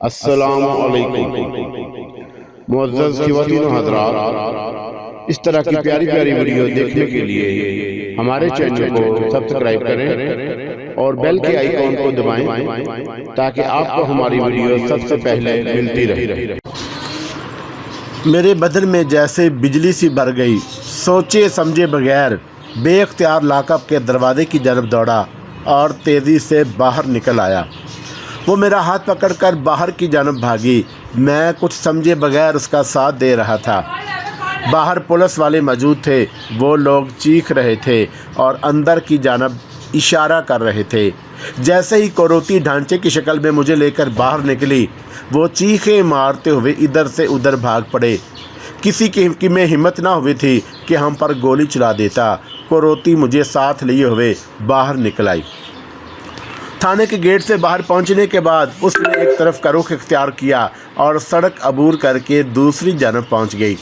السلام علیکم معزز خواتین و حضرات، اس طرح کی پیاری پیاری ویڈیو دیکھنے کے لیے ہمارے چینل کو سبسکرائب کریں اور بیل کے آئیکن کو دبائیں تاکہ آپ کو ہماری ویڈیو سب سے پہلے ملتی رہے۔ میرے بدن میں جیسے بجلی سی بھر گئی، سوچے سمجھے بغیر بے اختیار لاک اپ کے دروازے کی جانب دوڑا اور تیزی سے باہر نکل آیا۔ وہ میرا ہاتھ پکڑ کر باہر کی جانب بھاگی۔ میں کچھ سمجھے بغیر اس کا ساتھ دے رہا تھا۔ باہر پولیس والے موجود تھے، وہ لوگ چیخ رہے تھے اور اندر کی جانب اشارہ کر رہے تھے۔ جیسے ہی کوروتی ڈھانچے کی شکل میں مجھے لے کر باہر نکلی، وہ چیخیں مارتے ہوئے ادھر سے ادھر بھاگ پڑے۔ کسی کی میں ہمت نہ ہوئی تھی کہ ہم پر گولی چلا دیتا۔ کوروتی مجھے ساتھ لیے ہوئے باہر نکل آئی۔ تھانے کے گیٹ سے باہر پہنچنے کے بعد اس نے ایک طرف کا رخ اختیار کیا اور سڑک عبور کر کے دوسری جانب پہنچ گئی۔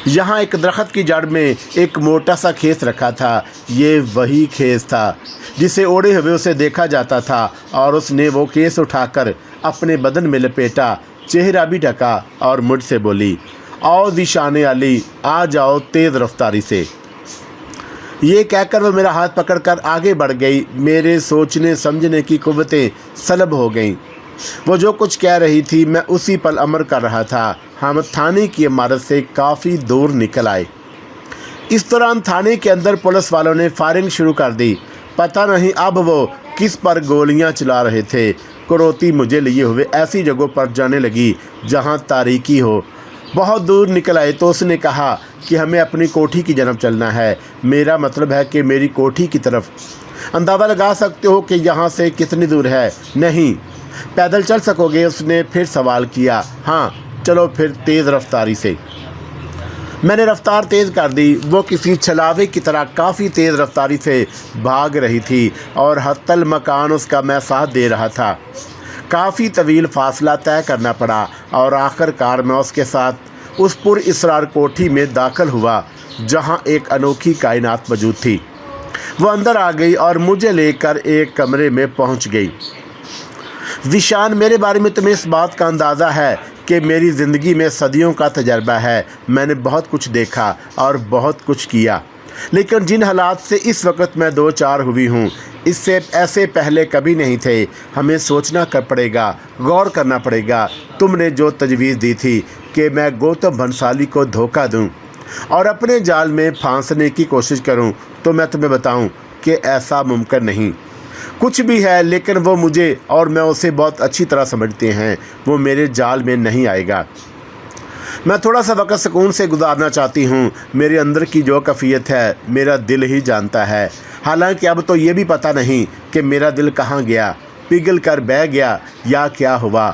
یہاں ایک درخت کی جڑ میں ایک موٹا سا کھیس رکھا تھا۔ یہ وہی کھیس تھا جسے اوڑھے ہوئے اسے دیکھا جاتا تھا، اور اس نے وہ کھیس اٹھا کر اپنے بدن میں لپیٹا، چہرہ بھی ڈھکا اور مجھ سے بولی، آؤ ذیشان علی، آ جاؤ تیز رفتاری سے۔ یہ کہہ کر وہ میرا ہاتھ پکڑ کر آگے بڑھ گئی۔ میرے سوچنے سمجھنے کی قوتیں سلب ہو گئیں۔ وہ جو کچھ کہہ رہی تھی میں اسی پر عمل کر رہا تھا۔ ہم تھانے کی عمارت سے کافی دور نکل آئے۔ اس دوران تھانے کے اندر پولیس والوں نے فائرنگ شروع کر دی۔ پتہ نہیں اب وہ کس پر گولیاں چلا رہے تھے۔ کوروتی مجھے لیے ہوئے ایسی جگہوں پر جانے لگی جہاں تاریکی ہو۔ بہت دور نکل آئے تو اس نے کہا کہ ہمیں اپنی کوٹھی کی جانب چلنا ہے۔ میرا مطلب ہے کہ میری کوٹھی کی طرف۔ اندازہ لگا سکتے ہو کہ یہاں سے کتنی دور ہے؟ نہیں، پیدل چل سکو گے؟ اس نے پھر سوال کیا۔ ہاں چلو پھر تیز رفتاری سے۔ میں نے رفتار تیز کر دی۔ وہ کسی چھلاوے کی طرح کافی تیز رفتاری سے بھاگ رہی تھی اور حتی المکان اس کا میں ساتھ دے رہا تھا۔ کافی طویل فاصلہ طے کرنا پڑا اور آخر کار میں اس کے ساتھ اس پر اصرار کوٹھی میں داخل ہوا جہاں ایک انوکھی کائنات موجود تھی۔ وہ اندر آ گئی اور مجھے لے کر ایک کمرے میں پہنچ گئی۔ ذیشان، میرے بارے میں تمہیں اس بات کا اندازہ ہے کہ میری زندگی میں صدیوں کا تجربہ ہے۔ میں نے بہت کچھ دیکھا اور بہت کچھ کیا، لیکن جن حالات سے اس وقت میں دو چار ہوئی ہوں، اس سے ایسے پہلے کبھی نہیں تھے۔ ہمیں سوچنا پڑے گا، غور کرنا پڑے گا۔ تم نے جو تجویز دی تھی کہ میں گوتم بھنسالی کو دھوکہ دوں اور اپنے جال میں پھانسنے کی کوشش کروں، تو میں تمہیں بتاؤں کہ ایسا ممکن نہیں۔ کچھ بھی ہے، لیکن وہ مجھے اور میں اسے بہت اچھی طرح سمجھتے ہیں۔ وہ میرے جال میں نہیں آئے گا۔ میں تھوڑا سا وقت سکون سے گزارنا چاہتی ہوں۔ میرے اندر کی جو کیفیت ہے میرا دل ہی جانتا ہے۔ حالانکہ اب تو یہ بھی پتہ نہیں کہ میرا دل کہاں گیا، پگھل کر بہہ گیا یا کیا ہوا،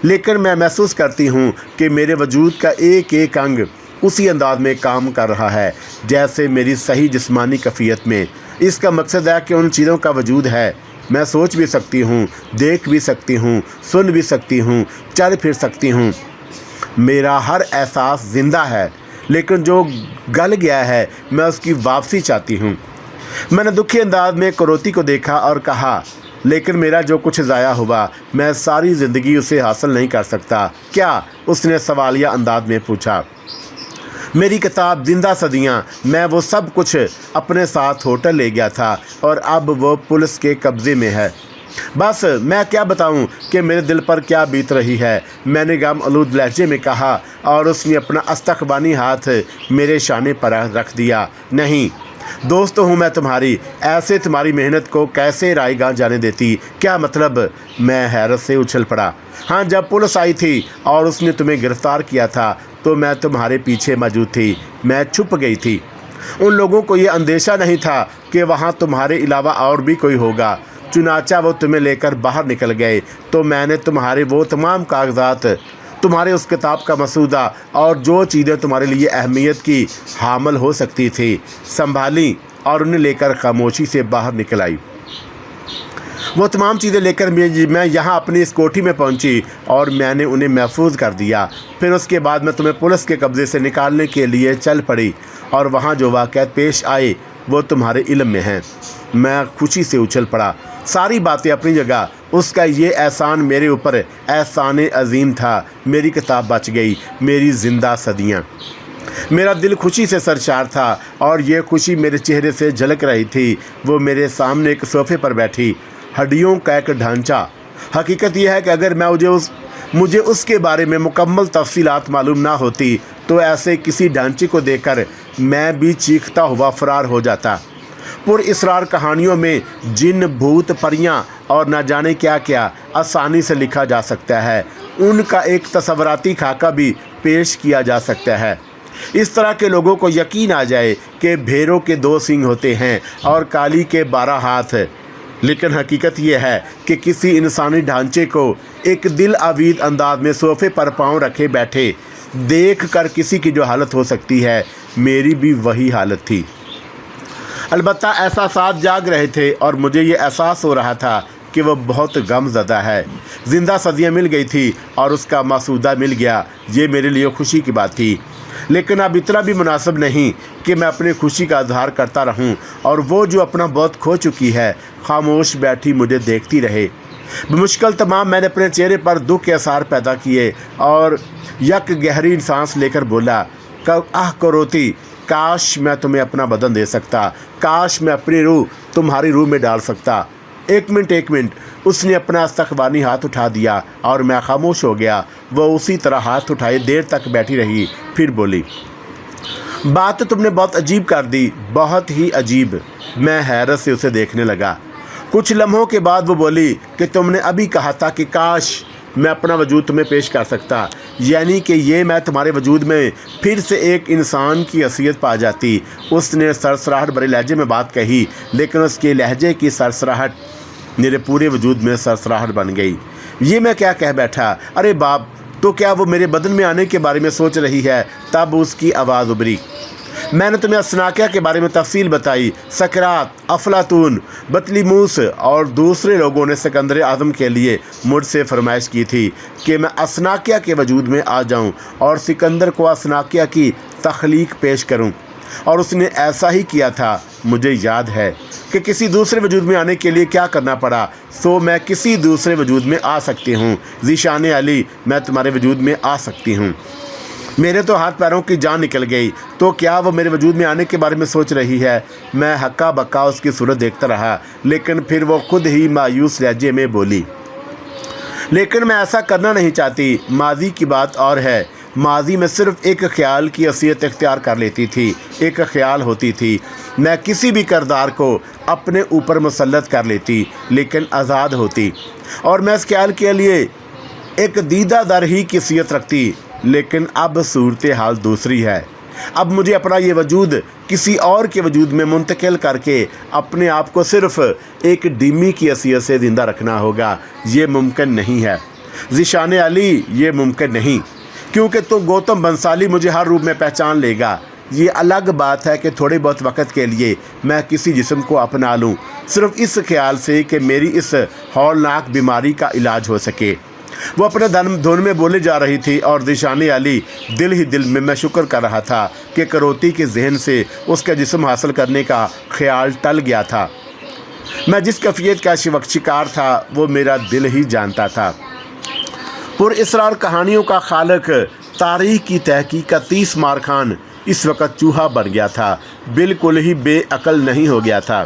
لیکن میں محسوس کرتی ہوں کہ میرے وجود کا ایک ایک انگ اسی انداز میں کام کر رہا ہے جیسے میری صحیح جسمانی کیفیت میں۔ اس کا مقصد ہے کہ ان چیزوں کا وجود ہے۔ میں سوچ بھی سکتی ہوں، دیکھ بھی سکتی ہوں، سن بھی سکتی ہوں، چل پھر سکتی ہوں۔ میرا ہر احساس زندہ ہے، لیکن جو گل گیا ہے میں اس کی واپسی چاہتی ہوں۔ میں نے دکھی انداز میں کوروتی کو دیکھا اور کہا، لیکن میرا جو کچھ ضائع ہوا میں ساری زندگی اسے حاصل نہیں کر سکتا۔ کیا؟ اس نے سوالیہ انداز میں پوچھا۔ میری کتاب زندہ صدیاں، میں وہ سب کچھ اپنے ساتھ ہوٹل لے گیا تھا اور اب وہ پولیس کے قبضے میں ہے۔ بس میں کیا بتاؤں کہ میرے دل پر کیا بیت رہی ہے، میں نے غم آلود لہجے میں کہا، اور اس نے اپنا استخبانی ہاتھ میرے شانے پر رکھ دیا۔ نہیں، دوست ہوں میں تمہاری، ایسے تمہاری محنت کو کیسے رائے گاہ جانے دیتی؟ کیا مطلب؟ میں حیرت سے اچھل پڑا۔ ہاں، جب پولیس آئی تھی اور اس نے تمہیں گرفتار کیا تھا تو میں تمہارے پیچھے موجود تھی۔ میں چھپ گئی تھی۔ ان لوگوں کو یہ اندیشہ نہیں تھا کہ وہاں تمہارے علاوہ اور بھی کوئی ہوگا، چنانچہ وہ تمہیں لے کر باہر نکل گئے تو میں نے تمہارے وہ تمام کاغذات، تمہارے اس کتاب کا مسودہ اور جو چیزیں تمہارے لیے اہمیت کی حامل ہو سکتی تھی سنبھالی اور انہیں لے کر خاموشی سے باہر نکل آئی۔ وہ تمام چیزیں لے کر میں یہاں اپنی اس کوٹھی میں پہنچی اور میں نے انہیں محفوظ کر دیا۔ پھر اس کے بعد میں تمہیں پولیس کے قبضے سے نکالنے کے لیے چل پڑی اور وہاں جو واقعات پیش آئے وہ تمہارے علم میں ہیں۔ میں خوشی سے اچھل پڑا۔ ساری باتیں اپنی جگہ، اس کا یہ احسان میرے اوپر احسان عظیم تھا۔ میری کتاب بچ گئی، میری زندہ صدیاں۔ میرا دل خوشی سے سرشار تھا اور یہ خوشی میرے چہرے سے جھلک رہی تھی۔ وہ میرے سامنے ایک صوفے پر بیٹھی، ہڈیوں کا ایک ڈھانچہ۔ حقیقت یہ ہے کہ اگر مجھے اس کے بارے میں مکمل تفصیلات معلوم نہ ہوتی تو ایسے کسی ڈھانچے کو دیکھ کر میں بھی چیختا ہوا فرار ہو جاتا۔ پر اسرار کہانیوں میں جن، بھوت، پریاں اور نہ جانے کیا کیا آسانی سے لکھا جا سکتا ہے، ان کا ایک تصوراتی خاکہ بھی پیش کیا جا سکتا ہے۔ اس طرح کے لوگوں کو یقین آ جائے کہ بھیڑوں کے 2 سینگ ہوتے ہیں اور کالی کے 12 ہاتھ، لیکن حقیقت یہ ہے کہ کسی انسانی ڈھانچے کو ایک دل آویز انداز میں صوفے پر پاؤں رکھے بیٹھے دیکھ کر کسی کی جو حالت ہو سکتی ہے، میری بھی وہی حالت تھی۔ البتہ احساسات جاگ رہے تھے اور مجھے یہ احساس ہو رہا تھا کہ وہ بہت غم زدہ ہے۔ زندہ صدیاں مل گئی تھی اور اس کا مسودہ مل گیا۔ یہ میرے لیے خوشی کی بات تھی، لیکن اب اتنا بھی مناسب نہیں کہ میں اپنی خوشی کا اظہار کرتا رہوں اور وہ جو اپنا بہت کھو چکی ہے خاموش بیٹھی مجھے دیکھتی رہے۔ بمشکل تمام میں نے اپنے چہرے پر دکھ کے آثار پیدا کیے اور یک گہری سانس لے کر بولا، کروتی، کاش میں تمہیں اپنا بدن دے سکتا، کاش میں اپنی روح تمہاری روح میں ڈال سکتا۔ ایک منٹ، اس نے اپنا استقبالی ہاتھ اٹھا دیا اور میں خاموش ہو گیا۔ وہ اسی طرح ہاتھ اٹھائے دیر تک بیٹھی رہی، پھر بولی، بات تو تم نے بہت عجیب کر دی، بہت ہی عجیب۔ میں حیرت سے اسے دیکھنے لگا۔ کچھ لمحوں کے بعد وہ بولی کہ تم نے ابھی کہا تھا کہ کاش میں اپنا وجود تمہیں پیش کر سکتا، یعنی کہ یہ میں تمہارے وجود میں پھر سے ایک انسان کی حیثیت پا جاتی۔ اس نے سرسراہٹ بھرے لہجے میں بات کہی، لیکن اس کے لہجے کی سرسراہٹ میرے پورے وجود میں سرسراہٹ بن گئی۔ یہ میں کیا کہہ بیٹھا؟ ارے باپ، تو کیا وہ میرے بدن میں آنے کے بارے میں سوچ رہی ہے؟ تب اس کی آواز ابھری۔ میں نے تمہیں اسناکیہ کے بارے میں تفصیل بتائی۔ سقراط، افلاطون، بطلیموس اور دوسرے لوگوں نے سکندر اعظم کے لیے مجھ سے فرمائش کی تھی کہ میں اسناکیہ کے وجود میں آ جاؤں اور سکندر کو اسناکیہ کی تخلیق پیش کروں، اور اس نے ایسا ہی کیا تھا۔ مجھے یاد ہے کہ کسی دوسرے وجود میں آنے کے لیے کیا کرنا پڑا، سو میں کسی دوسرے وجود میں آ سکتی ہوں۔ ذیشان علی، میں تمہارے وجود میں آ سکتی ہوں۔ میرے تو ہاتھ پیروں کی جان نکل گئی۔ تو کیا وہ میرے وجود میں آنے کے بارے میں سوچ رہی ہے؟ میں ہکا بکا اس کی صورت دیکھتا رہا، لیکن پھر وہ خود ہی مایوس لہجے میں بولی، لیکن میں ایسا کرنا نہیں چاہتی۔ ماضی کی بات اور ہے۔ ماضی میں صرف ایک خیال کی حیثیت اختیار کر لیتی تھی، ایک خیال ہوتی تھی۔ میں کسی بھی کردار کو اپنے اوپر مسلط کر لیتی، لیکن آزاد ہوتی، اور میں اس خیال کے لیے ایک دیدہ در ہی کی حیثیت رکھتی۔ لیکن اب صورتحال دوسری ہے۔ اب مجھے اپنا یہ وجود کسی اور کے وجود میں منتقل کر کے اپنے آپ کو صرف ایک ڈمی کی حیثیت سے زندہ رکھنا ہوگا۔ یہ ممکن نہیں ہے ذیشان علی، یہ ممکن نہیں، کیونکہ تو گوتم بنسالی مجھے ہر روپ میں پہچان لے گا۔ یہ الگ بات ہے کہ تھوڑے بہت وقت کے لیے میں کسی جسم کو اپنا لوں، صرف اس خیال سے کہ میری اس ہولناک بیماری کا علاج ہو سکے۔ وہ اپنے دھن میں بولے جا رہی تھی اور ذیشان علی دل ہی دل میں شکر کر رہا تھا کہ کروتی کے ذہن سے اس کا جسم حاصل کرنے کا خیال ٹل گیا تھا۔ میں جس کیفیت کا شکار تھا وہ میرا دل ہی جانتا تھا۔ پر اسرار کہانیوں کا خالق، تاریخ کی تحقیق کا 30 مار خان اس وقت چوہا بن گیا تھا، بالکل ہی بے عقل نہیں ہو گیا تھا۔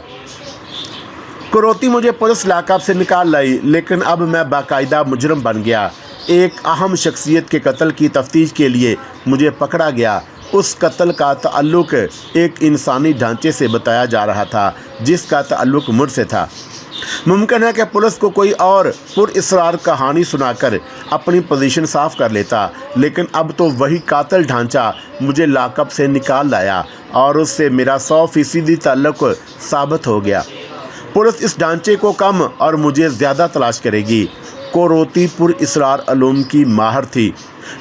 کروتی مجھے پولیس لاکاب سے نکال لائی، لیکن اب میں باقاعدہ مجرم بن گیا۔ ایک اہم شخصیت کے قتل کی تفتیش کے لیے مجھے پکڑا گیا۔ اس قتل کا تعلق ایک انسانی ڈھانچے سے بتایا جا رہا تھا جس کا تعلق مجھ سے تھا۔ ممکن ہے کہ پولیس کو کوئی اور پر اسرار کہانی سنا کر اپنی پوزیشن صاف کر لیتا، لیکن اب تو وہی قاتل ڈھانچہ مجھے لاک اپ سے نکال لایا اور اس سے میرا 100% تعلق ثابت ہو گیا۔ پولیس اس ڈھانچے کو کم اور مجھے زیادہ تلاش کرے گی۔ کروتی پر اسرار علوم کی ماہر تھی،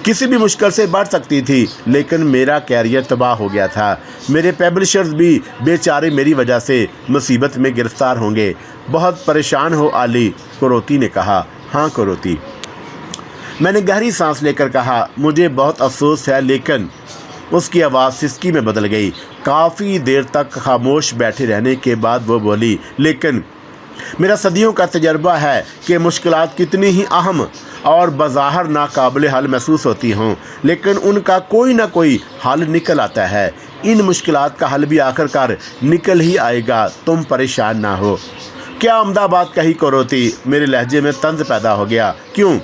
کسی بھی مشکل سے بڑھ سکتی تھی، لیکن میرا کیریئر تباہ ہو گیا تھا۔ میرے پبلشرز بھی بیچارے میری وجہ سے مصیبت میں گرفتار ہوں گے۔ بہت پریشان ہو علی؟ کروتی نے کہا۔ ہاں کروتی۔ میں نے گہری سانس لے کر کہا، مجھے بہت افسوس ہے، لیکن اس کی آواز سسکی میں بدل گئی۔ کافی دیر تک خاموش بیٹھے رہنے کے بعد وہ بولی، لیکن میرا صدیوں کا تجربہ ہے کہ مشکلات کتنی ہی اہم اور بظاہر ناقابل حل محسوس ہوتی ہوں، لیکن ان کا کوئی نہ کوئی حل نکل آتا ہے۔ ان مشکلات کا حل بھی آخر کار نکل ہی آئے گا، تم پریشان نہ ہو۔ کیا عمدہ بات کہی کروتی، میرے لہجے میں طنز پیدا ہو گیا۔ کیوں؟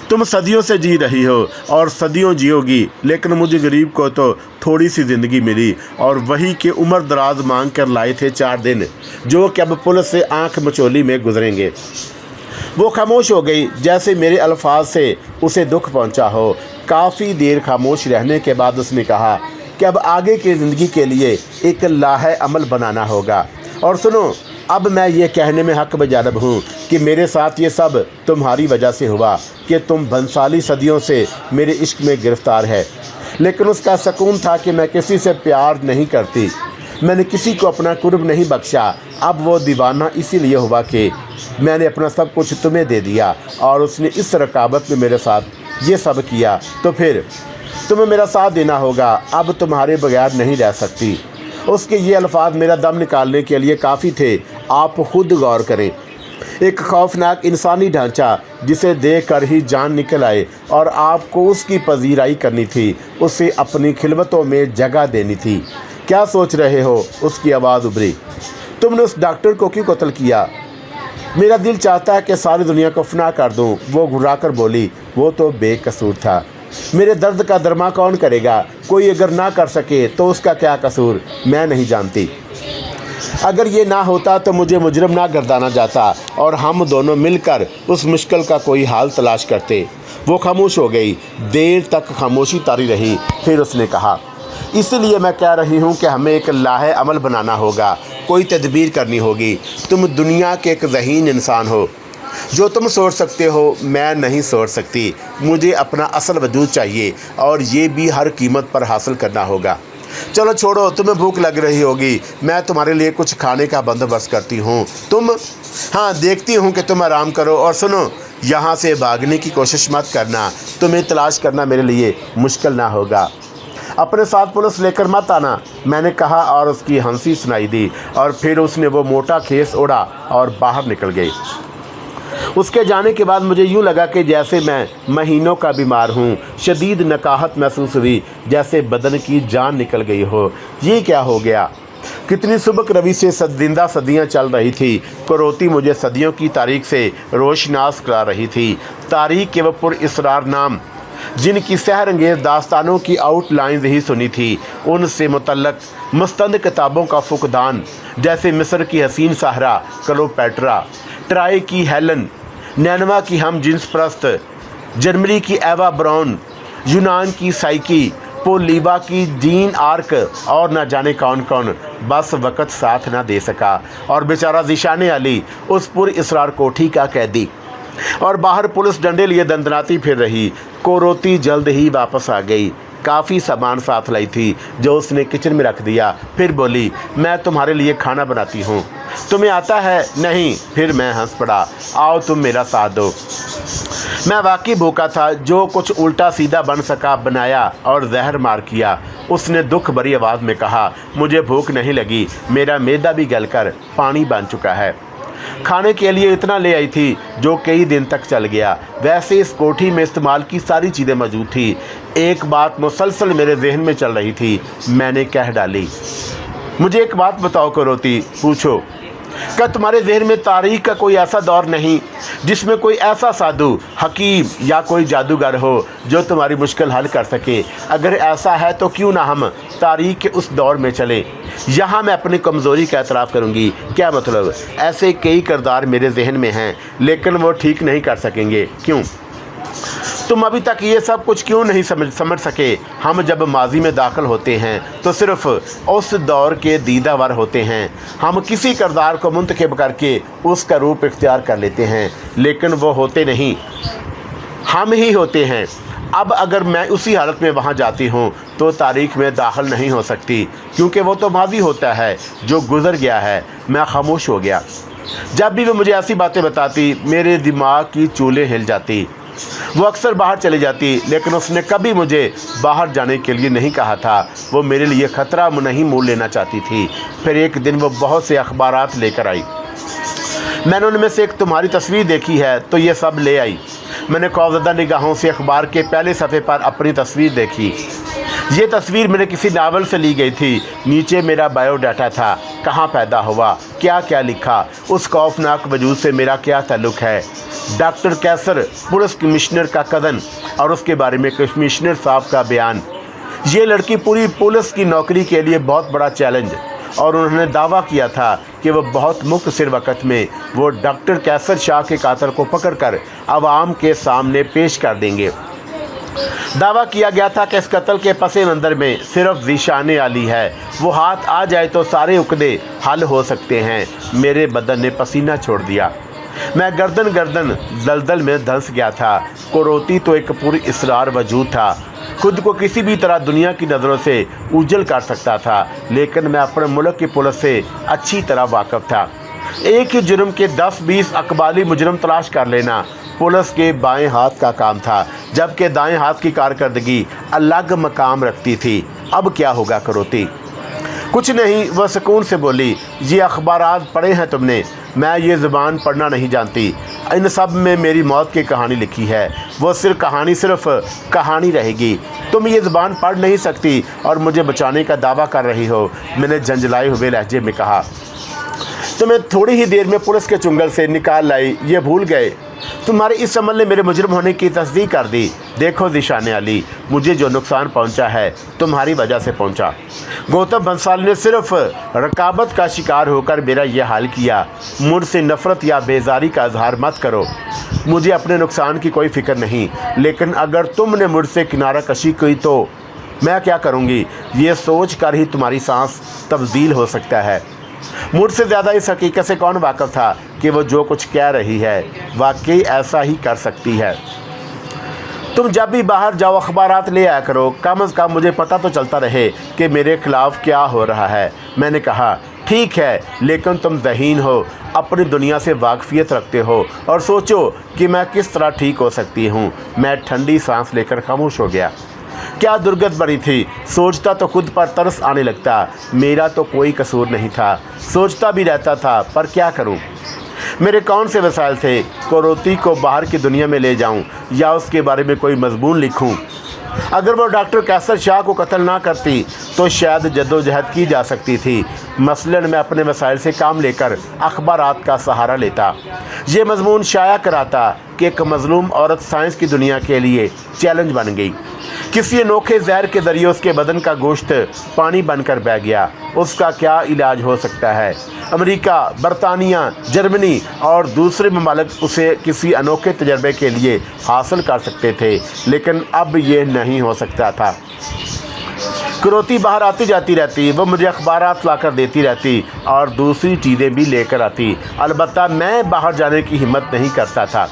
تم صدیوں سے جی رہی ہو اور صدیوں جیو گی، لیکن مجھے غریب کو تو تھوڑی سی زندگی ملی، اور وہی کہ عمر دراز مانگ کر لائے تھے 4 دن، جو کہ اب پلس سے آنکھ مچولی میں گزریں گے۔ وہ خاموش ہو گئی، جیسے میرے الفاظ سے اسے دکھ پہنچا ہو۔ کافی دیر خاموش رہنے کے بعد اس نے کہا کہ اب آگے کی زندگی کے لیے ایک لاہے عمل بنانا ہوگا۔ اور سنو، اب میں یہ کہنے میں حق بجانب ہوں کہ میرے ساتھ یہ سب تمہاری وجہ سے ہوا کہ تم بھنسالی صدیوں سے میرے عشق میں گرفتار ہے، لیکن اس کا سکون تھا کہ میں کسی سے پیار نہیں کرتی، میں نے کسی کو اپنا قرب نہیں بخشا۔ اب وہ دیوانہ اسی لیے ہوا کہ میں نے اپنا سب کچھ تمہیں دے دیا، اور اس نے اس رکابت میں میرے ساتھ یہ سب کیا، تو پھر تمہیں میرا ساتھ دینا ہوگا۔ اب تمہارے بغیر نہیں رہ سکتی۔ اس کے یہ الفاظ میرا دم نکالنے کے لیے کافی تھے۔ آپ خود غور کریں، ایک خوفناک انسانی ڈھانچہ جسے دیکھ کر ہی جان نکل آئے، اور آپ کو اس کی پذیرائی کرنی تھی، اسے اپنی خلوتوں میں جگہ دینی تھی۔ کیا سوچ رہے ہو؟ اس کی آواز ابھری۔ تم نے اس ڈاکٹر کو کیوں قتل کیا؟ میرا دل چاہتا ہے کہ ساری دنیا کو فنا کر دوں، وہ گھبرا کر بولی۔ وہ تو بے قصور تھا، میرے درد کا درما کون کرے گا؟ کوئی اگر نہ کر سکے تو اس کا کیا قصور؟ میں نہیں جانتی۔ اگر یہ نہ ہوتا تو مجھے مجرم نہ گردانا جاتا، اور ہم دونوں مل کر اس مشکل کا کوئی حال تلاش کرتے۔ وہ خاموش ہو گئی، دیر تک خاموشی طاری رہی، پھر اس نے کہا، اس لیے میں کہہ رہی ہوں کہ ہمیں ایک لاہے عمل بنانا ہوگا، کوئی تدبیر کرنی ہوگی۔ تم دنیا کے ایک ذہین انسان ہو، جو تم سوچ سکتے ہو میں نہیں سوچ سکتی۔ مجھے اپنا اصل وجود چاہیے، اور یہ بھی ہر قیمت پر حاصل کرنا ہوگا۔ چلو چھوڑو، تمہیں بھوک لگ رہی ہوگی، میں تمہارے لیے کچھ کھانے کا بندوبست کرتی ہوں۔ ہاں دیکھتی ہوں کہ تم آرام کرو، اور سنو، یہاں سے بھاگنے کی کوشش مت کرنا، تمہیں تلاش کرنا میرے لیے مشکل نہ ہوگا۔ اپنے ساتھ پولیس لے کر مت آنا، میں نے کہا، اور اس کی ہنسی سنائی دی، اور پھر اس نے وہ موٹا کھیس اڑا اور باہر نکل گئی۔ اس کے جانے کے بعد مجھے یوں لگا کہ جیسے میں مہینوں کا بیمار ہوں۔ شدید نکاہت محسوس ہوئی، جیسے بدن کی جان نکل گئی ہو۔ یہ کیا ہو گیا؟ کتنی سبک روی سے زندہ صدیاں چل رہی تھی۔ کروتی مجھے صدیوں کی تاریخ سے روشناس کرا رہی تھی، تاریخ کے وہ پر اسرار نام جن کی سحر انگیز داستانوں کی آؤٹ لائنز ہی سنی تھی، ان سے متعلق مستند کتابوں کا فقدان، جیسے مصر کی حسین ساحرہ کلوپیٹرا، ٹرائے کی ہیلن، نینوا کی ہم جنس پرست، جرمنی کی ایوا براؤن، یونان کی سائیکی، پولیوا کی جین آرک، اور نہ جانے کون کون۔ بس وقت ساتھ نہ دے سکا، اور بیچارہ ذیشان علی، اس پر اسرار کوٹھی کا قیدی، اور باہر پولیس ڈنڈے لیے دندناتی پھر رہی۔ کروتی جلد ہی واپس آ گئی، کافی سامان ساتھ لائی تھی جو اس نے کچن میں رکھ دیا۔ پھر بولی، میں تمہارے لیے کھانا بناتی ہوں، تمہیں آتا ہے؟ نہیں۔ پھر میں ہنس پڑا، آؤ تم میرا ساتھ دو۔ میں واقعی بھوکا تھا، جو کچھ الٹا سیدھا بن سکا بنایا اور زہر مار کیا۔ اس نے دکھ بھری آواز میں کہا، مجھے بھوک نہیں لگی، میرا معدہ بھی گل کر پانی بن چکا ہے۔ کھانے کے لیے اتنا لے آئی تھی جو کئی دن تک چل گیا۔ ویسے اس کوٹھی میں استعمال کی ساری چیزیں موجود تھی۔ ایک بات مسلسل میرے ذہن میں چل رہی تھی، میں نے کہہ ڈالی۔ مجھے ایک بات بتاؤ کروتی، پوچھو، کیا تمہارے ذہن میں تاریخ کا کوئی ایسا دور نہیں جس میں کوئی ایسا سادھو، حکیم یا کوئی جادوگر ہو جو تمہاری مشکل حل کر سکے؟ اگر ایسا ہے تو کیوں نہ ہم تاریخ کے اس دور میں چلیں؟ یہاں میں اپنی کمزوری کا اعتراف کروں گی۔ کیا مطلب؟ ایسے کئی کردار میرے ذہن میں ہیں، لیکن وہ ٹھیک نہیں کر سکیں گے۔ کیوں؟ تم ابھی تک یہ سب کچھ کیوں نہیں سمجھ سکے؟ ہم جب ماضی میں داخل ہوتے ہیں تو صرف اس دور کے دیدہ ور ہوتے ہیں۔ ہم کسی کردار کو منتخب کر کے اس کا روپ اختیار کر لیتے ہیں، لیکن وہ ہوتے نہیں، ہم ہی ہوتے ہیں۔ اب اگر میں اسی حالت میں وہاں جاتی ہوں تو تاریخ میں داخل نہیں ہو سکتی، کیونکہ وہ تو ماضی ہوتا ہے جو گزر گیا ہے۔ میں خاموش ہو گیا۔ जब भी वो मुझे ऐसी बातें बताती मेरे दिमाग की चूलें हिल जाती। वो अक्सर बाहर चली जाती, लेकिन उसने कभी मुझे बाहर जाने के लिए नहीं कहा था। वो मेरे लिए ख़तरा नहीं मोल लेना चाहती थी। फिर एक दिन वो बहुत से अखबारात लेकर आई। मैंने उनमें से एक तुम्हारी तस्वीर देखी है तो ये सब ले आई। मैंने खौफज़दा निगाहों से अखबार के पहले सफ़े पर अपनी तस्वीर देखी। ये तस्वीर मेरे किसी नावल से ली गई थी। नीचे मेरा बायोडाटा था, कहाँ पैदा हुआ, क्या क्या लिखा, उस खौफनाक वजूद से मेरा क्या ताल्लुक़ है। डॉक्टर कैसर पुलिस कमिश्नर का कज़न और उसके बारे में कमिश्नर साहब का बयान। ये लड़की पूरी पुलिस की नौकरी के लिए बहुत बड़ा चैलेंज, और उन्होंने दावा किया था कि वो बहुत मुख्तसर वक़्त में वो डॉक्टर कैसर शाह के कातिल को पकड़कर आवाम के सामने पेश कर देंगे। दावा किया गया था कि इस कत्ल के पसे मंज़र में सिर्फ ज़ीशान अली है। वो हाथ आ जाए तो सारे उकदे हल हो सकते हैं। मेरे बदन ने पसीना छोड़ दिया। मैं गर्दन दलदल में धंस गया था। कुरोती तो एक पूरी इसरार वजूद था, खुद को किसी भी तरह दुनिया की नज़रों से उजल कर सकता था, लेकिन मैं अपने मुल्क की पुलिस से अच्छी तरह वाकिफ़ था। एक ही जुर्म के 10-20 अकबाली मुजरम तलाश कर लेना पुलिस के बाएं हाथ का काम था, जबकि दाएं हाथ की कारकर्दगी अलग मकाम रखती थी। अब क्या होगा करोती? कुछ नहीं, वह सुकून से बोली। ये अखबारात पढ़े हैं तुमने? मैं ये ज़ुबान पढ़ना नहीं जानती। इन सब में मेरी मौत की कहानी लिखी है। वो सिर्फ कहानी रहेगी। तुम ये ज़ुबान पढ़ नहीं सकती और मुझे बचाने का दावा कर रही हो। मैंने झंझलाए हुए लहजे में कहा। तुम्हें थोड़ी ही देर में पुलिस के चुंगल से निकाल लाई, ये भूल गए? तुम्हारे इस अमल ने मेरे मुजरिम होने की तस्दीक कर दी। देखो ज़ीशान अली, मुझे जो नुकसान पहुंचा है तुम्हारी वजह से पहुंचा। गौतम बंसाल ने सिर्फ रकाबत का शिकार होकर मेरा यह हाल किया। मुझसे नफ़रत या बेजारी का इजहार मत करो। मुझे अपने नुकसान की कोई फ़िक्र नहीं, लेकिन अगर तुमने मुझसे किनारा कशी की तो मैं क्या करूँगी, ये सोच कर ही तुम्हारी सांस तब्दील हो सकता है। मुझसे ज़्यादा इस हकीकत से कौन वाकिफ़ था कि वो जो कुछ कह रही है वाकई ऐसा ही कर सकती है। तुम जब भी बाहर जाओ अखबारात ले आया करो, कम अज़ कम मुझे पता तो चलता रहे कि मेरे ख़िलाफ़ क्या हो रहा है। मैंने कहा, ठीक है, लेकिन तुम ज़हीन हो, अपनी दुनिया से वाकफ़ियत रखते हो और सोचो कि मैं किस तरह ठीक हो सकती हूँ। मैं ठंडी सांस लेकर खामोश हो गया। क्या दुर्गत बड़ी थी, सोचता तो खुद पर तरस आने लगता। मेरा तो कोई कसूर नहीं था, सोचता भी रहता था, पर क्या करूं? मेरे कौन से वसाइल थे? कुरोती को बाहर की दुनिया में ले जाऊं या उसके बारे में कोई मजमून लिखूं? अगर वो डॉक्टर कैसर शाह को कत्ल ना करती तो शायद जद्दोजहद की जा सकती थी। मसलन मैं अपने वसाइल से काम लेकर अखबारात का सहारा लेता, ये मजमून शाया कराता कि एक मजलूम औरत साइंस की दुनिया के लिए चैलेंज बन गई। किसी अनोखे जहर के ज़रिए उसके बदन का गोश्त पानी बनकर बह गया। उसका क्या इलाज हो सकता है? अमेरिका, बरतानिया, जर्मनी और दूसरे ममालिक उसे किसी अनोखे तजर्बे के लिए हासिल कर सकते थे, लेकिन अब ये नहीं हो सकता था। कुरोती बाहर आती जाती रहती, वो मुझे अखबारात लाकर देती रहती और दूसरी चीज़ें भी लेकर आती। अलबत्ता मैं बाहर जाने की हिम्मत नहीं करता था।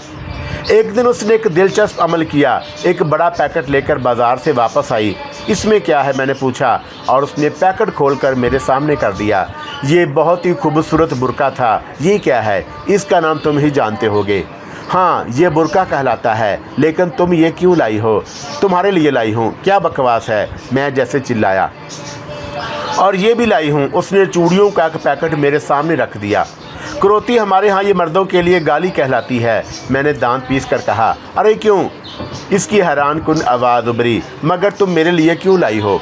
एक दिन उसने एक दिलचस्प अमल किया। एक बड़ा पैकेट लेकर बाज़ार से वापस आई। इसमें क्या है, मैंने पूछा, और उसने पैकेट खोलकर मेरे सामने कर दिया। ये बहुत ही खूबसूरत बुर्का था। ये क्या है? इसका नाम तुम ही जानते होगे। हाँ, ये बुर्का कहलाता है, लेकिन तुम ये क्यों लाई हो? तुम्हारे लिए लाई हूँ। क्या बकवास है, मैं जैसे चिल्लाया। और ये भी लाई हूँ। उसने चूड़ियों का एक पैकेट मेरे सामने रख दिया। कुरोती, हमारे यहाँ ये मर्दों के लिए गाली कहलाती है। मैंने दांत पीस कर कहा। अरे क्यों? इसकी हैरान कुन आवाज़ उभरी। मगर तुम मेरे लिए क्यों लाई हो?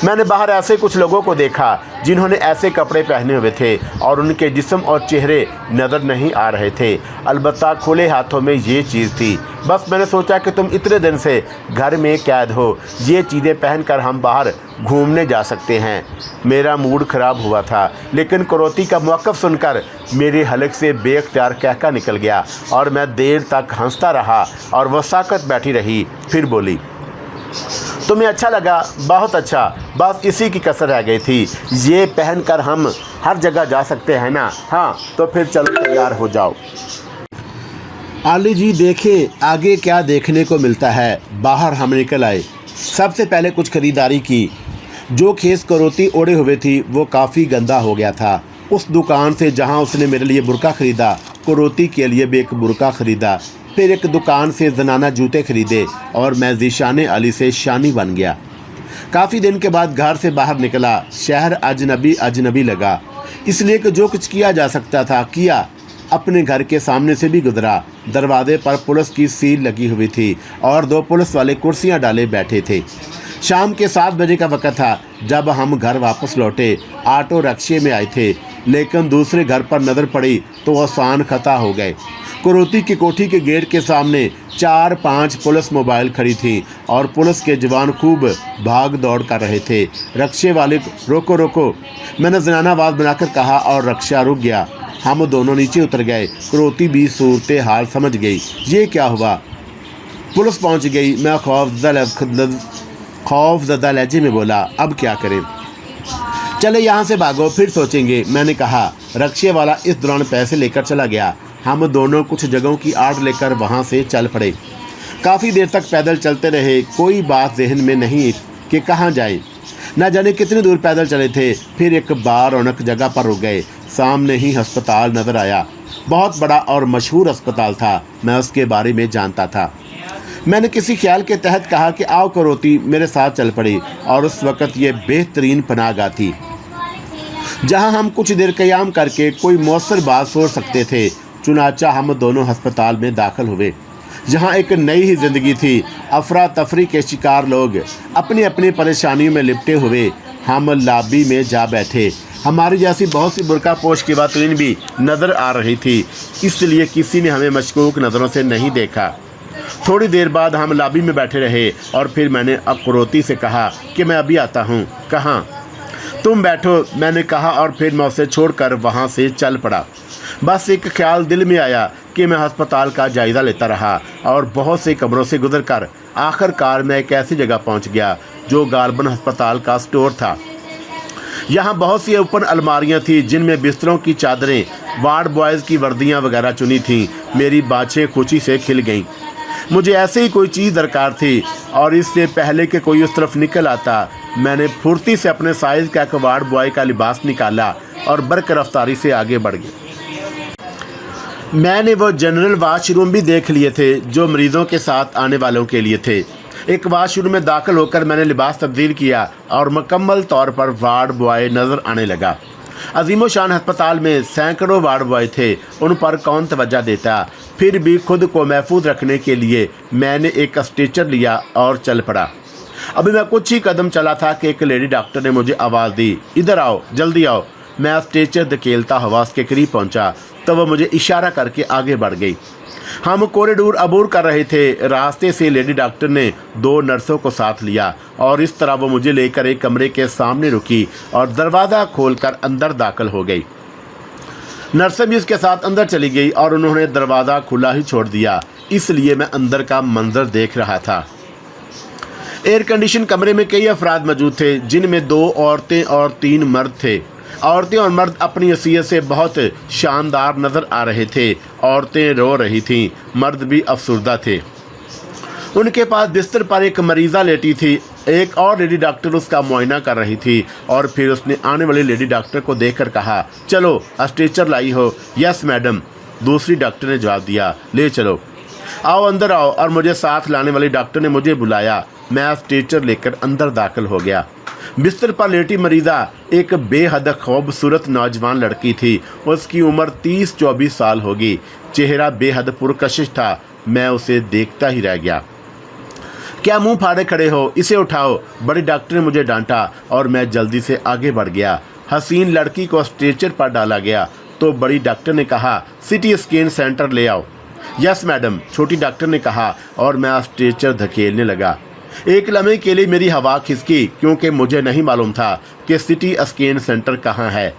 मैंने बाहर ऐसे कुछ लोगों को देखा जिन्होंने ऐसे कपड़े पहने हुए थे और उनके जिस्म और चेहरे नज़र नहीं आ रहे थे। अलबत्ता खुले हाथों में ये चीज़ थी। बस मैंने सोचा कि तुम इतने दिन से घर में कैद हो, ये चीज़ें पहनकर हम बाहर घूमने जा सकते हैं। मेरा मूड ख़राब हुआ था, लेकिन कुरोती का मौक़िफ़ सुनकर मेरे हलक से बेख्तियार कहका निकल गया और मैं देर तक हंसता रहा और वह साकत बैठी रही। फिर बोली, तुम्हें अच्छा लगा? बहुत अच्छा। बस इसी की कसर रह गई थी। ये पहनकर हम हर जगह जा सकते हैं ना? हाँ, तो फिर चलो तैयार हो जाओ। आली जी, देखें आगे क्या देखने को मिलता है। बाहर हम निकल आए। सबसे पहले कुछ खरीदारी की। जो खेस करोती ओढ़े हुए थी वो काफ़ी गंदा हो गया था। उस दुकान से जहां उसने मेरे लिए बुर्का खरीदा, कुरोती के लिए भी एक बुर्का खरीदा, फिर एक दुकान से जनाना जूते खरीदे और मैं ज़ीशान अली से शानी बन गया। काफ़ी दिन के बाद घर से बाहर निकला। शहर अजनबी अजनबी लगा, इसलिए कि जो कुछ किया जा सकता था किया। अपने घर के सामने से भी गुजरा। दरवाजे पर पुलिस की सील लगी हुई थी और 2 पुलिस वाले कुर्सियां डाले बैठे थे। शाम के 7 बजे का वक्त था जब हम घर वापस लौटे। ऑटो रिक्शे में आए थे, लेकिन दूसरे घर पर नज़र पड़ी तो आसान खता हो गए। कुरोती की कोठी के गेट के सामने 4-5 पुलिस मोबाइल खड़ी थी और पुलिस के जवान खूब भाग दौड़ कर रहे थे। रिक्शे वाले रोको रोको, मैंने जनाना आवाज़ बनाकर कहा और रिक्शा रुक गया। हम दोनों नीचे उतर गए। कुरोती भी सूरत हाल समझ गई। ये क्या हुआ? पुलिस पहुंच गई। मैं खौफज़दा लहजे में बोला, अब क्या करें? चले यहाँ से भागो, फिर सोचेंगे, मैंने कहा। रिक्शे वाला इस दौरान पैसे लेकर चला गया। हम दोनों कुछ जगहों की आड़ लेकर वहाँ से चल पड़े। काफ़ी देर तक पैदल चलते रहे। कोई बात जहन में नहीं कि कहाँ जाए। न जाने कितनी दूर पैदल चले थे। फिर एक बार रौनक जगह पर रुक गए। सामने ही अस्पताल नज़र आया। बहुत बड़ा और मशहूर अस्पताल था। मैं उसके बारे में जानता था। मैंने किसी ख्याल के तहत कहा कि आओ कुरोती, मेरे साथ चल पड़ी। और उस वक़्त ये बेहतरीन पनाहगाह थी जहाँ हम कुछ देर क़याम करके कोई मौसर बात सोच सकते थे। चुनाचा हम दोनों अस्पताल में दाखिल हुए, जहाँ एक नई ही ज़िंदगी थी। अफरा तफरी के शिकार लोग अपनी अपनी परेशानियों में लिपटे हुए। हम लॉबी में जा बैठे। हमारी जैसी बहुत सी बुर्का पोश की ख़वातीन भी नज़र आ रही थी, इसलिए किसी ने हमें मशकूक नज़रों से नहीं देखा। थोड़ी देर बाद हम लॉबी में बैठे रहे और फिर मैंने कुरोती से कहा कि मैं अभी आता हूँ। कहाँ? तुम बैठो, मैंने कहा और फिर मैं उसे छोड़कर वहाँ से चल पड़ा। बस एक ख्याल दिल में आया कि मैं अस्पताल का जायज़ा लेता रहा और बहुत से कमरों से गुजरकर आखिरकार मैं एक ऐसी जगह पहुँच गया जो गालबन अस्पताल का स्टोर था। यहाँ बहुत सी ओपन अलमारियाँ थीं जिनमें बिस्तरों की चादरें, वार्ड बॉयज़ की वर्दियाँ वगैरह चुनी थीं। मेरी बाँछें खुशी से खिल गईं। मुझे ऐसे ही कोई चीज़ दरकार थी और इससे पहले कि कोई उस तरफ निकल आता, मैंने फुर्ती से अपने साइज़ का एक वार्ड बॉय का लिबास निकाला और बरक रफ्तारी से आगे बढ़ गया। मैंने वो जनरल वाशरूम भी देख लिए थे जो मरीज़ों के साथ आने वालों के लिए थे। एक वाशरूम में दाखिल होकर मैंने लिबास तब्दील किया और मुकम्मल तौर पर वार्ड बॉय नज़र आने लगा। अजीम शान अस्पताल में सैकड़ों वार्ड बॉय थे, उन पर कौन तवज्जो देता। फिर भी खुद को महफूज रखने के लिए मैंने एक स्ट्रेचर लिया और चल पड़ा। अभी मैं कुछ ही कदम चला था कि एक लेडी डॉक्टर ने मुझे आवाज़ दी, इधर आओ, जल्दी आओ। मैं स्ट्रेचर धकेलता हुआ उसके करीब पहुंचा तो वह मुझे इशारा करके आगे बढ़ गई। हम कॉरिडोर अबूर कर रहे थे। रास्ते से लेडी डॉक्टर ने 2 नर्सों को साथ लिया और इस तरह वो मुझे लेकर एक कमरे के सामने रुकी और दरवाज़ा खोलकर अंदर दाखिल हो गई। नर्सें भी उसके साथ अंदर चली गई और उन्होंने दरवाज़ा खुला ही छोड़ दिया, इसलिए मैं अंदर का मंजर देख रहा था। एयर कंडीशन कमरे में कई अफराद मौजूद थे, जिनमें 2 औरतें और 3 मर्द थे। औरतें और मर्द अपनी हैसियत से बहुत शानदार नज़र आ रहे थे। औरतें रो रही थीं, मर्द भी अफसुर्दा थे। उनके पास बिस्तर पर एक मरीज़ा लेटी थी। एक और लेडी डॉक्टर उसका मुआयना कर रही थी और फिर उसने आने वाली लेडी डॉक्टर को देखकर कहा, चलो स्ट्रेचर लाई हो? यस मैडम, दूसरी डॉक्टर ने जवाब दिया। ले चलो, आओ अंदर आओ। और मुझे साथ लाने वाली डॉक्टर ने मुझे बुलाया। मैं स्ट्रेचर लेकर अंदर दाखिल हो गया। बिस्तर पर लेटी मरीज़ा एक बेहद खूबसूरत नौजवान लड़की थी। उसकी उम्र 30-24 साल होगी। चेहरा बेहद पुरकशिश था। मैं उसे देखता ही रह गया। क्या मुंह फाड़े खड़े हो, इसे उठाओ, बड़ी डॉक्टर ने मुझे डांटा और मैं जल्दी से आगे बढ़ गया। हसीन लड़की को स्ट्रेचर पर डाला गया तो बड़ी डॉक्टर ने कहा, सिटी स्कैन सेंटर ले आओ। यस मैडम, छोटी डॉक्टर ने कहा और मैं स्ट्रेचर धकेलने लगा। एक लम्हे के लिए मेरी हवा खिसकी क्योंकि मुझे नहीं मालूम था कि सिटी स्कैन सेंटर कहाँ है,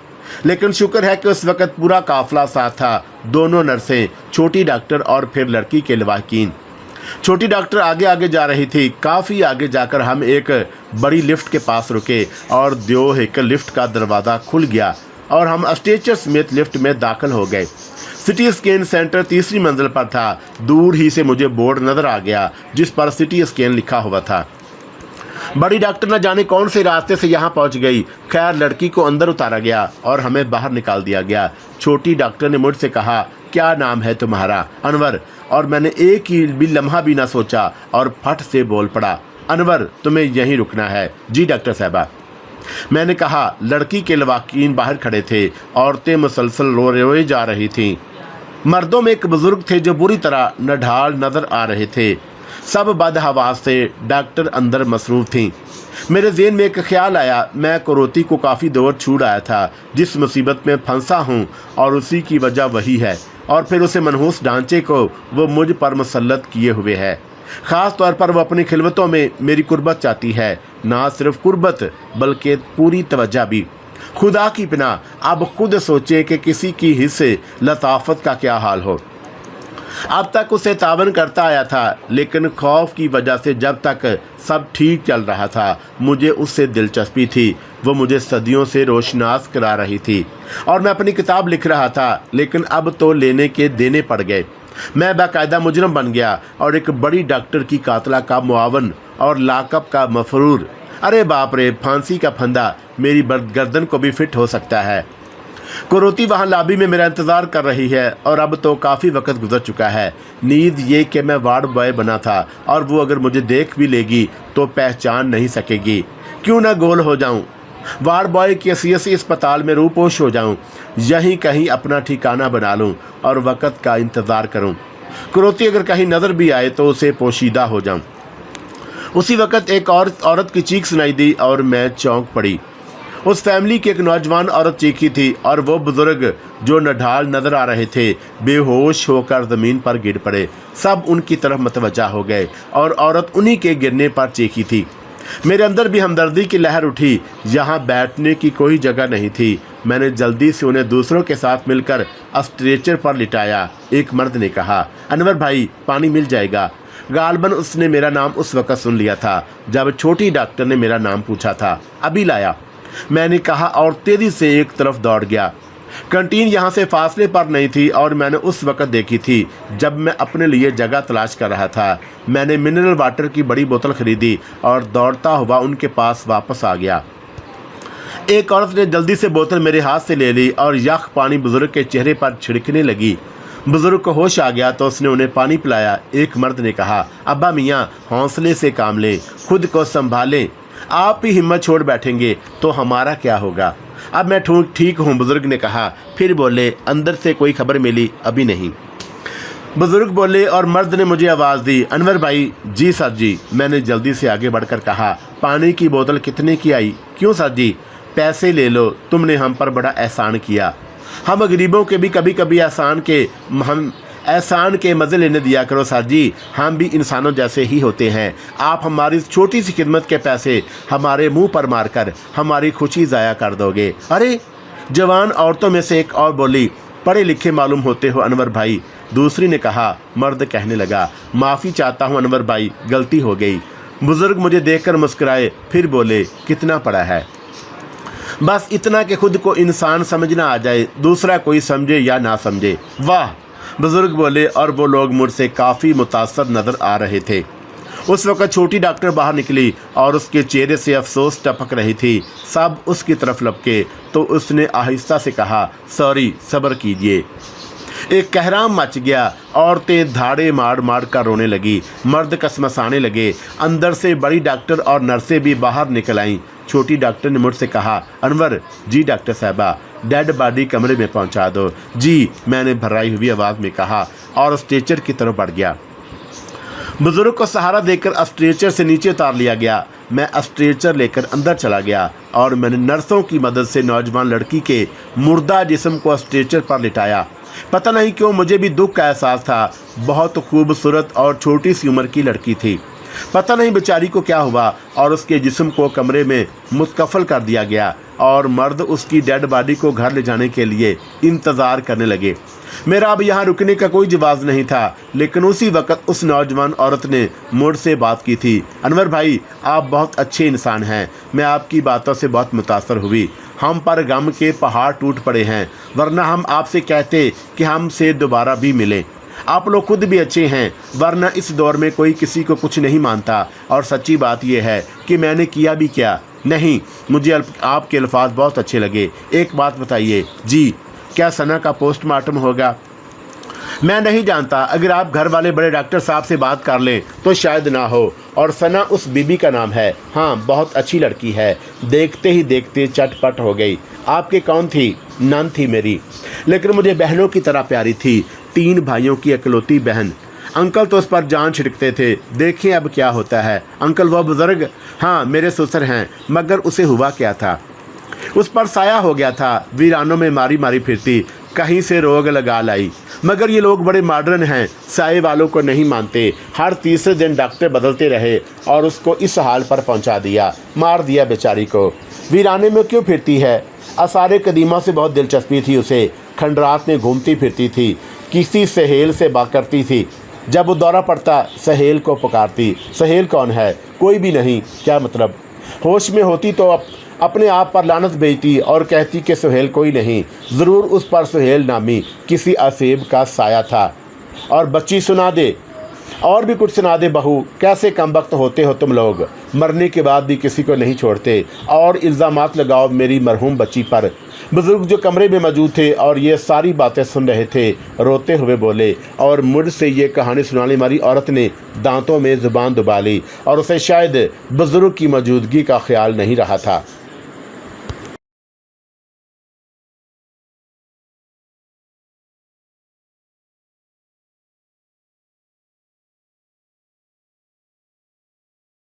लेकिन शुक्र है कि उस वक़्त पूरा काफ़िला साथ था। दोनों नर्सें, छोटी डॉक्टर और फिर लड़की के लवाकिन। छोटी डॉक्टर आगे आगे जा रही थी। काफ़ी आगे जाकर हम एक बड़ी लिफ्ट के पास रुके और एक लिफ्ट का दरवाज़ा खुल गया और हम स्ट्रेचर समेत लिफ्ट में दाखिल हो गए। सिटी स्कैन सेंटर 3री मंजिल पर था। दूर ही से मुझे बोर्ड नज़र आ गया जिस पर सिटी स्कैन लिखा हुआ था। बड़ी डॉक्टर न जाने कौन से रास्ते से यहाँ पहुँच गई। खैर लड़की को अंदर उतारा गया और हमें बाहर निकाल दिया गया। छोटी डॉक्टर ने मुझसे कहा, क्या नाम है तुम्हारा? अनवर। और मैंने एक ही भी लम्हा भी ना सोचा और फट से बोल पड़ा, अनवर तुम्हें यहीं रुकना है। जी डॉक्टर साहबा, मैंने कहा। लड़की के लवाकीन बाहर खड़े थे। औरतें मुसलसल रोए जा रही थीं। मर्दों में एक बुजुर्ग थे जो बुरी तरह नढाल नजर आ रहे थे। सब बदहवास से डॉक्टर अंदर मसरूफ़ थीं। मेरे ज़हन में एक ख्याल आया, मैं कुरोती को काफ़ी दूर छोड़ आया था। जिस मुसीबत में फंसा हूँ और उसी की वजह वही है, और फिर उसे मनहूस ढांचे को वो मुझ पर मुसल्लत किए हुए है। ख़ास तौर पर वो अपनी खिलवतों में मेरी कुर्बत चाहती है। ना सिर्फ कुर्बत बल्कि पूरी तवज्जो भी। खुदा की पनाह अब खुद सोचे कि किसी की हिस्से लताफत का क्या हाल हो। अब तक उसे तावन करता आया था, लेकिन खौफ की वजह से जब तक सब ठीक चल रहा था मुझे उससे दिलचस्पी थी। वो मुझे सदियों से रोशनास करा रही थी और मैं अपनी किताब लिख रहा था, लेकिन अब तो लेने के देने पड़ गए। मैं बाकायदा मुजरम बन गया और एक बड़ी डॉक्टर की कातला का मुआवन और लाकब का मफरूर। अरे बाप रे, फांसी का फंदा मेरी गर्दन को भी फिट हो सकता है। कुरोती वहाँ लॉबी में मेरा इंतज़ार कर रही है और अब तो काफ़ी वक्त गुजर चुका है। नींद ये कि मैं वार्ड बॉय बना था और वो अगर मुझे देख भी लेगी तो पहचान नहीं सकेगी। क्यों ना गोल हो जाऊं, वार्ड बॉय की हैसियत से अस्पताल में रूपोश हो जाऊं, यहीं कहीं अपना ठिकाना बना लूं और वक़्त का इंतज़ार करूं। कुरोती अगर कहीं नज़र भी आए तो उसे पोशीदा हो जाऊं। उसी वक़्त एक औरत की चीख सुनाई दी और मैं चौंक पड़ी। उस फैमिली की एक नौजवान औरत चीखी थी और वो बुजुर्ग जो नढाल नजर आ रहे थे बेहोश होकर ज़मीन पर गिर पड़े। सब उनकी तरफ मतवज्जा हो गए और औरत उन्हीं के गिरने पर चीखी थी। मेरे अंदर भी हमदर्दी की लहर उठी। यहाँ बैठने की कोई जगह नहीं थी। मैंने जल्दी से उन्हें दूसरों के साथ मिलकर स्ट्रेचर पर लिटाया। एक मर्द ने कहा, अनवर भाई पानी मिल जाएगा। गालबन उसने मेरा नाम उस वक़्त सुन लिया था जब छोटी डॉक्टर ने मेरा नाम पूछा था। अभी लाया, मैंने कहा और तेज़ी से एक तरफ दौड़ गया। कैंटीन यहाँ से फासले पर नहीं थी और मैंने उस वक़्त देखी थी जब मैं अपने लिए जगह तलाश कर रहा था। मैंने मिनरल वाटर की बड़ी बोतल खरीदी और दौड़ता हुआ उनके पास वापस आ गया। एक औरत ने जल्दी से बोतल मेरे हाथ से ले ली और यख पानी बुजुर्ग के चेहरे पर छिड़कने लगी। बुजुर्ग को होश आ गया तो उसने उन्हें पानी पिलाया। एक मर्द ने कहा, अब्बा मियाँ हौसले से काम लें, खुद को संभालें। आप ही हिम्मत छोड़ बैठेंगे तो हमारा क्या होगा। अब मैं ठीक हूँ, बुजुर्ग ने कहा। फिर बोले, अंदर से कोई खबर मिली? अभी नहीं, बुजुर्ग बोले और मर्द ने मुझे आवाज़ दी, अनवर भाई। जी सर जी। मैंने जल्दी से आगे बढ़कर कहा, पानी की बोतल कितने की आई? क्यों सर जी? पैसे ले लो, तुमने हम पर बड़ा एहसान किया। हम गरीबों के भी कभी कभी एहसान के मज़े लेने दिया करो सर जी, हम भी इंसानों जैसे ही होते हैं। आप हमारी छोटी सी खिदमत के पैसे हमारे मुंह पर मारकर हमारी खुशी ज़ाया कर दोगे। अरे, जवान औरतों में से एक और बोली, पढ़े लिखे मालूम होते हो अनवर भाई। दूसरी ने कहा। मर्द कहने लगा, माफ़ी चाहता हूँ अनवर भाई, गलती हो गई। बुजुर्ग मुझे देखकर मुस्कुराए, फिर बोले, कितना पढ़ा है? बस इतना कि खुद को इंसान समझना आ जाए, दूसरा कोई समझे या ना समझे। वाह, बुजुर्ग बोले और वो लोग मुझसे काफ़ी मुतासर नज़र आ रहे थे। उस वक़्त छोटी डॉक्टर बाहर निकली और उसके चेहरे से अफसोस टपक रही थी। सब उसकी तरफ लपके तो उसने आहिस्ता से कहा, सॉरी, सब्र कीजिए। एक कहराम मच गया। औरतें धाड़े मार मार कर रोने लगी, मर्द कसमसाने लगे। अंदर से बड़ी डॉक्टर और नर्सें भी बाहर निकल आईं। छोटी डॉक्टर ने मुझसे कहा, अनवर। जी डॉक्टर साहबा, डेड बॉडी कमरे में पहुंचा दो। जी, मैंने भर्राई हुई आवाज़ में कहा और स्ट्रेचर की तरफ बढ़ गया। बुजुर्ग को सहारा देकर स्ट्रेचर से नीचे उतार लिया गया। मैं स्ट्रेचर लेकर अंदर चला गया और मैंने नर्सों की मदद से नौजवान लड़की के मुर्दा जिस्म को स्ट्रेचर पर लिटाया। पता नहीं क्यों मुझे भी दुख का एहसास था। बहुत खूबसूरत और छोटी सी उम्र की लड़की थी। पता नहीं बेचारी को क्या हुआ और उसके जिस्म को कमरे में मुस्तकफल कर दिया गया और मर्द उसकी डेड बॉडी को घर ले जाने के लिए इंतज़ार करने लगे। मेरा अब यहाँ रुकने का कोई जवाब नहीं था, लेकिन उसी वक्त उस नौजवान औरत ने मुझसे बात की थी। अनवर भाई, आप बहुत अच्छे इंसान हैं। मैं आपकी बातों से बहुत मुतासर हुई। हम पर गम के पहाड़ टूट पड़े हैं, वरना हम आपसे कहते कि हमसे दोबारा भी मिलें। आप लोग खुद भी अच्छे हैं, वरना इस दौर में कोई किसी को कुछ नहीं मानता। और सच्ची बात यह है कि मैंने किया भी क्या नहीं। मुझे आपके अल्फाज बहुत अच्छे लगे। एक बात बताइए जी, क्या सना का पोस्टमार्टम होगा? मैं नहीं जानता, अगर आप घर वाले बड़े डॉक्टर साहब से बात कर लें तो शायद ना हो। और सना उस बीबी का नाम है। हाँ, बहुत अच्छी लड़की है। देखते ही देखते चटपट हो गई। आपके कौन थी? नन थी मेरी, लेकिन मुझे बहनों की तरह प्यारी थी। 3 भाइयों की इकलौती बहन। अंकल तो उस पर जान छिड़कते थे। देखिए अब क्या होता है। अंकल वो बुज़ुर्ग, हाँ मेरे ससुर हैं, मगर उसे हुआ क्या था? उस पर साया हो गया था। वीरानों में मारी मारी फिरती, कहीं से रोग लगा लाई। मगर ये लोग बड़े मॉडर्न हैं, साए वालों को नहीं मानते। हर तीसरे दिन डॉक्टर बदलते रहे और उसको इस हाल पर पहुंचा दिया, मार दिया बेचारी को। वीराने में क्यों फिरती है? आसारे कदीमा से बहुत दिलचस्पी थी उसे। खंडरात में घूमती फिरती थी, किसी सहेल से बात करती थी। जब वो दौरा पड़ता सहेल को पुकारती। सहेल कौन है? कोई भी नहीं। क्या मतलब? होश में होती तो अपने आप पर लानत भेजती और कहती कि सुहेल कोई नहीं। ज़रूर उस पर सुहेल नामी किसी असेब का साया था। और बच्ची सुना दे, और भी कुछ सुना दे बहू। कैसे कमबख्त होते हो तुम लोग, मरने के बाद भी किसी को नहीं छोड़ते और इल्ज़ामात लगाओ मेरी मरहूम बच्ची पर। बुज़ुर्ग जो कमरे में मौजूद थे और ये सारी बातें सुन रहे थे, रोते हुए बोले। और मुझसे ये कहानी सुनाने वाली औरत ने दांतों में ज़ुबान दबा ली और उसे शायद बुज़ुर्ग की मौजूदगी का ख्याल नहीं रहा था।